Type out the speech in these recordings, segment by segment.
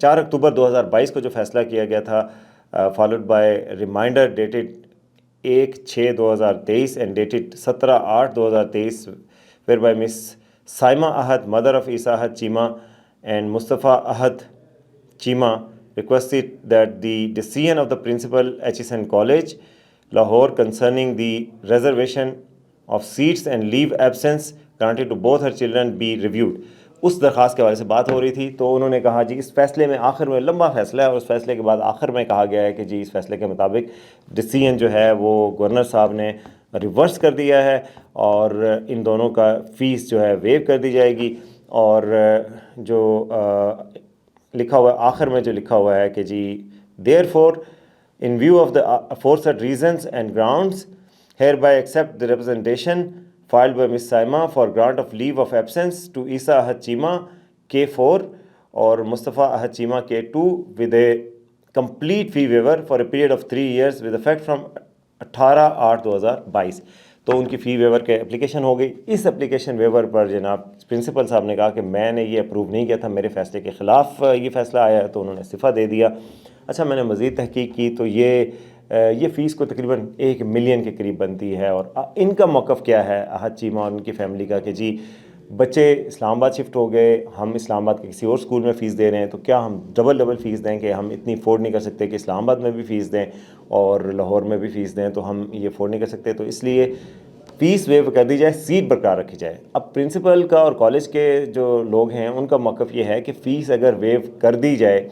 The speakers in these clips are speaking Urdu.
4 اکتوبر 2022 کو جو فیصلہ کیا گیا تھا followed by reminder dated 1/6/2023 and dated 17/8/2023 whereby Miss Saima Ahad mother of Isa Ahad Cheema and Mustafa Ahad Cheema requested that the decision of the principal Atchison College Lahore concerning the reservation of seats and leave absence granted to both her children be reviewed. اس درخواست کے حوالے سے بات ہو رہی تھی تو انہوں نے کہا جی اس فیصلے میں آخر میں لمبا فیصلہ ہے اور اس فیصلے کے بعد آخر میں کہا گیا ہے کہ جی اس فیصلے کے مطابق ڈیسیژن جو ہے وہ گورنر صاحب نے ریورس کر دیا ہے اور ان دونوں کا فیس جو ہے ویو کر دی جائے گی. اور جو لکھا ہوا ہے آخر میں جو لکھا ہوا ہے کہ جی therefore in view of the aforesaid reasons and grounds hereby accept the representation filed by Ms. Saima for grant of leave of absence to Isa Ahad Chima K4 اور Mustafa Ahad Chima K2 with a complete fee waiver for a period of 3 years with effect from 18/8/2022. تو ان کی فی ویور کے اپلیکیشن ہو گئی. اس اپلیکیشن ویور پر جناب پرنسپل صاحب نے کہا کہ میں نے یہ اپروو نہیں کیا تھا, میرے فیصلے کے خلاف یہ فیصلہ آیا ہے, تو انہوں نے استعفیٰ دے دیا. اچھا میں نے مزید تحقیق کی تو یہ فیس کو تقریباً 1 ملین کے قریب بنتی ہے. اور ان کا موقف کیا ہے احد چیمہ اور ان کی فیملی کا کہ جی بچے اسلام آباد شفٹ ہو گئے, ہم اسلام آباد کے کسی اور اسکول میں فیس دے رہے ہیں, تو کیا ہم ڈبل فیس دیں کہ ہم اتنی افورڈ نہیں کر سکتے کہ اسلام آباد میں بھی فیس دیں اور لاہور میں بھی فیس دیں, تو ہم یہ افورڈ نہیں کر سکتے, تو اس لیے فیس ویو کر دی جائے, سیٹ برقرار رکھی جائے. اب پرنسپل کا اور کالج کے جو لوگ ہیں ان کا موقف یہ ہے کہ فیس اگر ویو کر دی جائے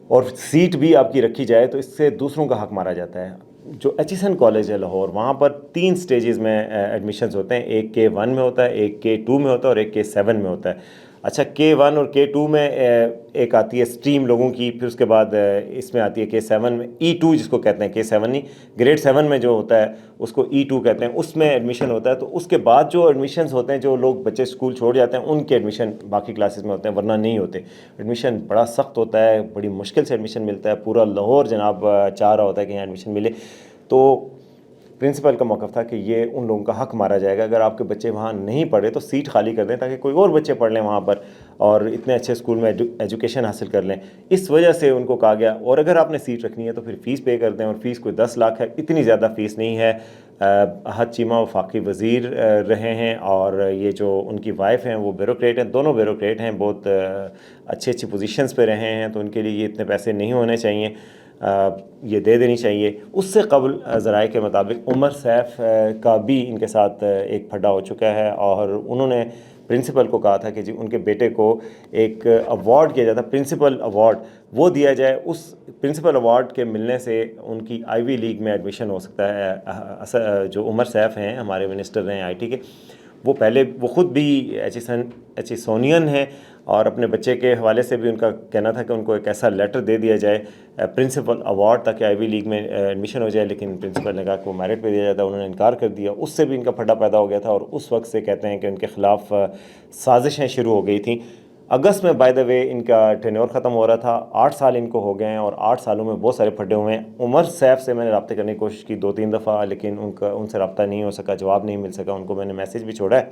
اور سیٹ بھی آپ کی رکھی جائے تو اس سے دوسروں کا حق مارا جاتا ہے. جو ایچیسن کالج ہے لاہور, وہاں پر 3 سٹیجز میں ایڈمیشنز ہوتے ہیں, ایک K1 میں ہوتا ہے, ایک K2 میں ہوتا ہے اور ایک K7 میں ہوتا ہے. اچھا K1 اور K2 میں ایک آتی ہے اسٹریم لوگوں کی, پھر اس کے بعد اس میں آتی ہے K7 میں E2 جس کو کہتے ہیں, K7 نہیں, گریڈ 7 میں جو ہوتا ہے اس کو E2 کہتے ہیں, اس میں ایڈمیشن ہوتا ہے. تو اس کے بعد جو ایڈمیشنز ہوتے ہیں, جو لوگ بچے اسکول چھوڑ جاتے ہیں ان کے ایڈمیشن باقی کلاسز میں ہوتے ہیں, ورنہ نہیں ہوتے. ایڈمیشن بڑا سخت ہوتا ہے, بڑی مشکل سے ایڈمیشن ملتا ہے, پورا لاہور جناب چاہ رہا ہوتا ہے کہ یہاں ایڈمیشن ملے. تو پرنسپل کا موقف تھا کہ یہ ان لوگوں کا حق مارا جائے گا, اگر آپ کے بچے وہاں نہیں پڑھے تو سیٹ خالی کر دیں تاکہ کوئی اور بچے پڑھ لیں وہاں پر اور اتنے اچھے اسکول میں ایجوکیشن حاصل کر لیں. اس وجہ سے ان کو کہا گیا, اور اگر آپ نے سیٹ رکھنی ہے تو پھر فیس پے کر دیں, اور فیس کوئی 10 لاکھ ہے, اتنی زیادہ فیس نہیں ہے. احد چیمہ وفاقی وزیر رہے ہیں اور یہ جو ان کی وائف ہیں وہ بیوروکریٹ ہیں, دونوں بیوروکریٹ ہیں, بہت اچھی پوزیشنز پہ رہے ہیں, تو ان کے لیے یہ اتنے پیسے نہیں ہونے چاہیے, یہ دے دینی چاہیے. اس سے قبل ذرائع کے مطابق عمر سیف کا بھی ان کے ساتھ ایک پھڈا ہو چکا ہے, اور انہوں نے پرنسپل کو کہا تھا کہ جی ان کے بیٹے کو ایک ایوارڈ کیا جاتا ہے, پرنسپل ایوارڈ, وہ دیا جائے. اس پرنسپل ایوارڈ کے ملنے سے ان کی آئی وی لیگ میں ایڈمیشن ہو سکتا ہے. جو عمر سیف ہیں ہمارے منسٹر رہے ہیں آئی ٹی کے, وہ خود بھی ایچیسونین ہیں, اور اپنے بچے کے حوالے سے بھی ان کا کہنا تھا کہ ان کو ایک ایسا لیٹر دے دیا جائے پرنسپل ایوارڈ تاکہ آئی وی لیگ میں ایڈمیشن ہو جائے, لیکن پرنسپل نے کہا کہ وہ میرٹ پہ دیا جاتا ہے, انہوں نے انکار کر دیا. اس سے بھی ان کا پھڈا پیدا ہو گیا تھا, اور اس وقت سے کہتے ہیں کہ ان کے خلاف سازشیں شروع ہو گئی تھیں. اگست میں بائی دا وے ان کا ٹینیور ختم ہو رہا تھا, 8 سال ان کو ہو گئے ہیں, اور 8 سالوں میں بہت سارے پھڈے ہوئے ہیں. عمر سیف سے میں نے رابطے کرنے کی کوشش کی 2-3 دفعہ, لیکن ان سے رابطہ نہیں ہو سکا, جواب نہیں مل سکا. ان کو میں نے میسیج بھی چھوڑا ہے,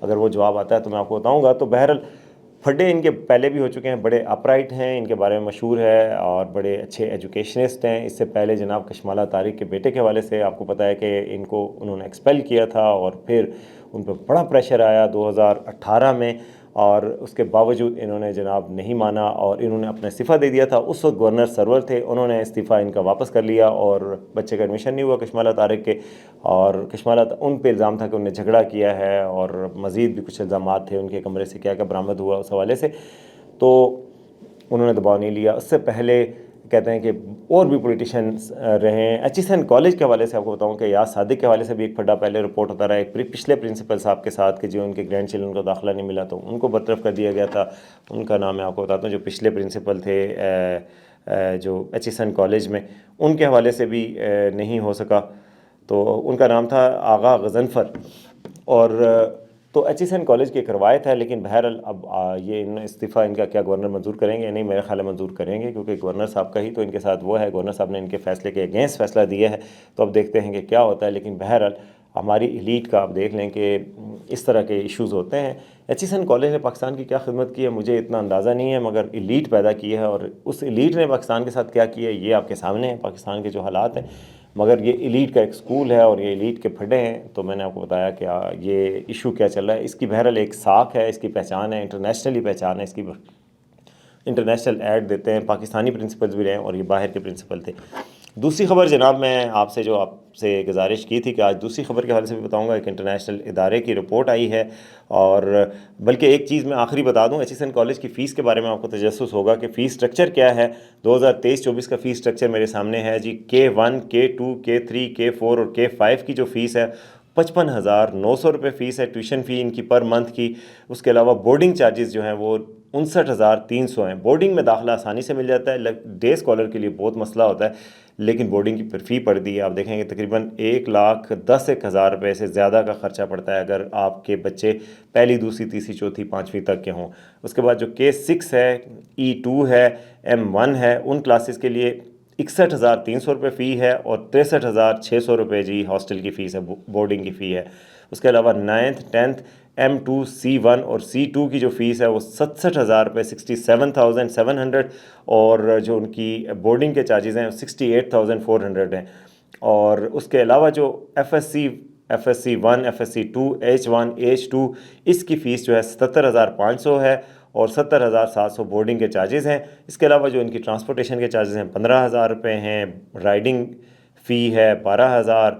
اگر وہ جواب آتا ہے تو میں آپ کو بتاؤں گا. تو بہرحال پھڈے ان کے پہلے بھی ہو چکے ہیں, بڑے اپرائٹ ہیں, ان کے بارے میں مشہور ہے, اور بڑے اچھے ایجوکیشنسٹ ہیں. اس سے پہلے جناب کشمالہ طارق کے بیٹے کے حوالے سے آپ کو پتہ ہے کہ ان کو انہوں نے ایکسپیل کیا تھا, اور پھر ان پہ بڑا پریشر آیا 2018 میں, اور اس کے باوجود انہوں نے جناب نہیں مانا اور انہوں نے اپنا استعفیٰ دے دیا تھا. اس وقت گورنر سرور تھے, انہوں نے استعفیٰ ان کا واپس کر لیا, اور بچے کا ایڈمیشن نہیں ہوا کشمالہ طارق کے. اور کشمالہ ان پہ الزام تھا کہ انہوں نے جھگڑا کیا ہے, اور مزید بھی کچھ الزامات تھے ان کے کمرے سے کیا برآمد ہوا اس حوالے سے, تو انہوں نے دباؤ نہیں لیا. اس سے پہلے کہتے ہیں کہ اور بھی پولیٹیشینس رہے ہیں. ایچیسن کالج کے حوالے سے آپ کو بتاؤں کہ یاس صادق کے حوالے سے بھی ایک پھڈا پہلے رپورٹ ہوتا رہا, ایک پچھلے پرنسپل صاحب کے ساتھ کہ جو ان کے گرینڈ چلڈرن کو داخلہ نہیں ملا تو ان کو برطرف کر دیا گیا تھا. ان کا نام میں آپ کو بتاتا ہوں, جو پچھلے پرنسپل تھے جو ایچیسن کالج میں, ان کے حوالے سے بھی نہیں ہو سکا. تو ان کا نام تھا آغا غضنفر. اور تو ایچیسن کالج کی ایک روایت ہے, لیکن بہرحال اب یہ استعفیٰ ان کا کیا گورنر منظور کریں گے؟ نہیں, میرے خیال میں منظور کریں گے, کیونکہ گورنر صاحب کا ہی تو ان کے ساتھ وہ ہے, گورنر صاحب نے ان کے فیصلے کے اگینسٹ فیصلہ دیا ہے. تو اب دیکھتے ہیں کہ کیا ہوتا ہے. لیکن بہرحال ہماری ایلیٹ کا آپ دیکھ لیں کہ اس طرح کے ایشوز ہوتے ہیں۔ ایچیسن کالج نے پاکستان کی کیا خدمت کی ہے مجھے اتنا اندازہ نہیں ہے، مگر ایلیٹ پیدا کی ہے، اور اس ایلیٹ نے پاکستان کے ساتھ کیا کیا ہے یہ آپ کے سامنے ہے، پاکستان کے جو حالات ہیں۔ مگر یہ ایلیٹ کا ایک اسکول ہے اور یہ ایلیٹ کے پھڈے ہیں، تو میں نے آپ کو بتایا کہ یہ ایشو کیا چل رہا ہے۔ اس کی بہرحال ایک ساکھ ہے، اس کی پہچان ہے، انٹرنیشنلی پہچان ہے، اس کی انٹرنیشنل ایڈ دیتے ہیں، پاکستانی پرنسپلز بھی رہے ہیں اور یہ باہر کے پرنسپل تھے۔ دوسری خبر جناب میں آپ سے گزارش کی تھی کہ آج دوسری خبر کے حوالے سے بھی بتاؤں گا۔ ایک انٹرنیشنل ادارے کی رپورٹ آئی ہے، اور بلکہ ایک چیز میں آخری بتا دوں، ایچیسن کالج کی فیس کے بارے میں آپ کو تجسس ہوگا کہ فیس سٹرکچر کیا ہے۔ 2023-24 کا فیس سٹرکچر میرے سامنے ہے جی۔ K1 K2 K3 K4 اور K5 کی جو فیس ہے 55,900 روپے فیس ہے، ٹیوشن فی ان کی پر منتھ کی۔ اس کے علاوہ بورڈنگ چارجز جو ہیں وہ 59,300 ہیں۔ بورڈنگ میں داخلہ آسانی سے مل جاتا ہے، ڈے اسکالر کے لیے بہت مسئلہ ہوتا ہے، لیکن بورڈنگ کی پر فی پڑتی ہے، آپ دیکھیں گے تقریباً 1,10,000 روپے سے زیادہ کا خرچہ پڑتا ہے اگر آپ کے بچے پہلی، دوسری، تیسری، چوتھی، پانچویں تک کے ہوں۔ اس کے بعد جو K6 ہے، E2 ہے، M1 ہے، ان کلاسز کے لیے 61,300 روپے فی ہے، اور 63,600 روپے جی ہاسٹل کی فیس ہے، بورڈنگ کی فی ہے۔ اس کے علاوہ 9th 10th M2 C1 اور C2 کی جو فیس ہے وہ 67,000 روپے 67,700، اور جو ان کی بورڈنگ کے چارجز ہیں 68,400 ہیں۔ اور اس کے علاوہ جو FSC 1 FSC 2 H1 H2 اس کی فیس جو ہے 77,500 ہے، اور 70,700 بورڈنگ کے چارجز ہیں۔ اس کے علاوہ جو ان کی ٹرانسپورٹیشن کے چارجز ہیں 15,000 روپے ہیں، رائڈنگ فی ہے 12,000،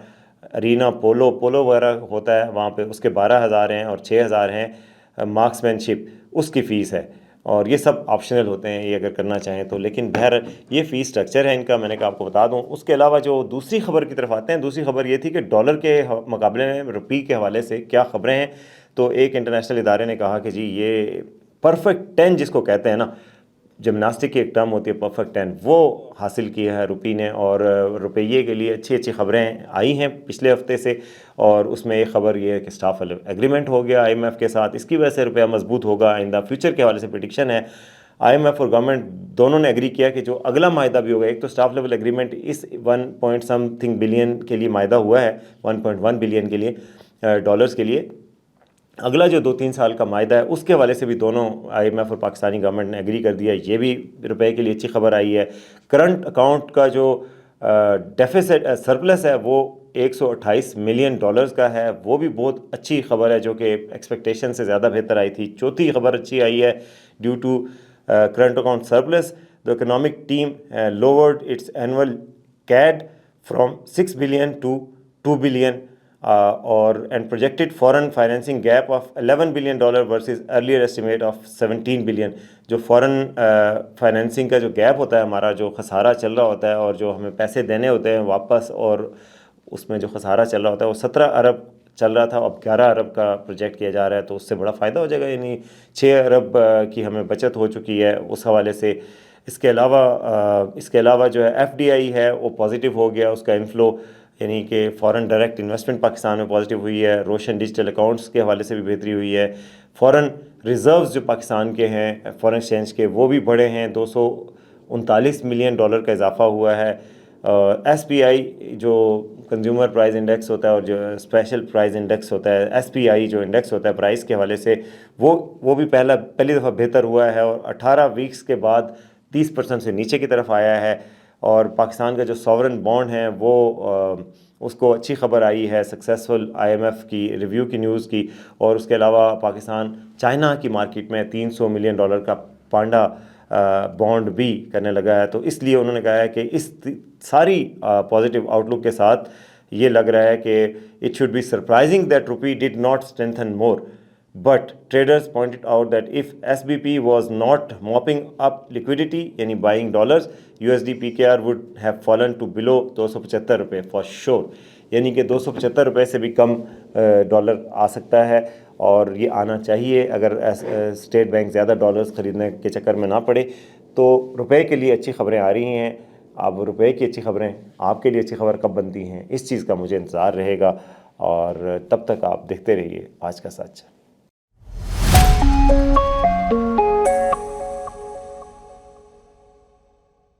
ارینا پولو وغیرہ ہوتا ہے وہاں پہ اس کے 12,000 ہیں، اور 6,000 ہیں مارکس مین شپ اس کی فیس ہے، اور یہ سب آپشنل ہوتے ہیں یہ اگر کرنا چاہیں تو، لیکن بہر یہ فیس سٹرکچر ہے ان کا، میں نے کہا آپ کو بتا دوں۔ اس کے علاوہ جو دوسری خبر کی طرف آتے ہیں، دوسری خبر یہ تھی کہ ڈالر کے مقابلے میں روپی کے حوالے سے کیا خبریں ہیں۔ تو ایک انٹرنیشنل ادارے نے کہا کہ جی یہ پرفیکٹ 10 جس کو کہتے ہیں نا، جمناسٹک کی ایک ٹرم ہوتی ہے پرفیکٹ 10، وہ حاصل کی ہے روپی نے، اور روپیے کے لیے اچھی خبریں آئی ہیں پچھلے ہفتے سے، اور اس میں ایک خبر یہ ہے کہ اسٹاف ایگریمنٹ ہو گیا IMF کے ساتھ، اس کی وجہ سے روپیہ مضبوط ہوگا آئندہ۔ فیوچر کے حوالے سے پریڈکشن ہے، IMF اور گورنمنٹ دونوں نے ایگری کیا کہ جو اگلا معاہدہ بھی ہوگا، ایک تو اسٹاف لیول ایگریمنٹ اس 1 بلین کے لیے معاہدہ ہوا ہے، 1.1 بلین کے لیے ڈالرز کے لیے، اگلا جو 2-3 سال کا معاہدہ ہے اس کے حوالے سے بھی دونوں IMF اور پاکستانی گورنمنٹ نے ایگری کر دیا، یہ بھی روپے کے لیے اچھی خبر آئی ہے۔ کرنٹ اکاؤنٹ کا جو ڈیفیسٹ سرپلس ہے وہ 128 ملین ڈالرز کا ہے، وہ بھی بہت اچھی خبر ہے جو کہ ایکسپیکٹیشن سے زیادہ بہتر آئی تھی۔ چوتھی خبر اچھی آئی ہے، due to current account surplus the economic team lowered its annual CAD from 6 billion to 2 billion and projected foreign financing gap of $11 billion versus earlier estimate of 17 billion۔ جو فورن فائنینسنگ کا جو گیپ ہوتا ہے ہمارا، جو خسارہ چل رہا ہوتا ہے اور جو ہمیں پیسے دینے ہوتے ہیں واپس، اور اس میں جو خسارہ چل رہا ہوتا ہے وہ 17 ارب چل رہا تھا، اب 11 ارب کا پروجیکٹ کیا جا رہا ہے، تو اس سے بڑا فائدہ ہو جائے گا، یعنی 6 ارب کی ہمیں بچت ہو چکی ہے اس حوالے سے۔ اس کے علاوہ جو ہے FDI ہے وہ پازیٹیو ہو گیا، اس کا انفلو، یعنی کہ فورن ڈائریکٹ انویسٹمنٹ پاکستان میں پازیٹیو ہوئی ہے۔ روشن ڈیجیٹل اکاؤنٹس کے حوالے سے بھی بہتری ہوئی ہے۔ فورن ریزروز جو پاکستان کے ہیں فورن ایکسچینج کے، وہ بھی بڑھے ہیں، $239 ملین کا اضافہ ہوا ہے۔ SPI جو کنزیومر پرائز انڈیکس ہوتا ہے اور جو اسپیشل پرائز انڈیکس ہوتا ہے، SPI جو انڈیکس ہوتا ہے پرائز کے حوالے سے، وہ بھی پہلی دفعہ بہتر ہوا ہے، اور 18 ویکس کے بعد 30% سے نیچے کی طرف آیا ہے۔ اور پاکستان کا جو ساورن بانڈ ہیں وہ اس کو اچھی خبر آئی ہے، سکسیسفل IMF کی ریویو کی نیوز کی، اور اس کے علاوہ پاکستان چائنا کی مارکیٹ میں $300 ملین کا پانڈا بانڈ بھی کرنے لگا ہے۔ تو اس لیے انہوں نے کہا ہے کہ اس ساری پازیٹیو آؤٹ لک کے ساتھ یہ لگ رہا ہے کہ it should be surprising that rupee did not strengthen more, but traders pointed out that if SBP was not mopping up liquidity یعنی buying dollars, USD PKR would have fallen to below 275 روپے for sure، یعنی کہ 275 روپے سے بھی کم ڈالر آ سکتا ہے، اور یہ آنا چاہیے اگر اسٹیٹ بینک زیادہ ڈالرز خریدنے کے چکر میں نہ پڑے۔ تو روپے کے لیے اچھی خبریں آ رہی ہیں، اب روپے کی اچھی خبریں آپ کے لیے اچھی خبر کب بنتی ہیں، اس چیز کا مجھے انتظار رہے گا، اور تب تک آپ دیکھتے رہیے آج کا سچ۔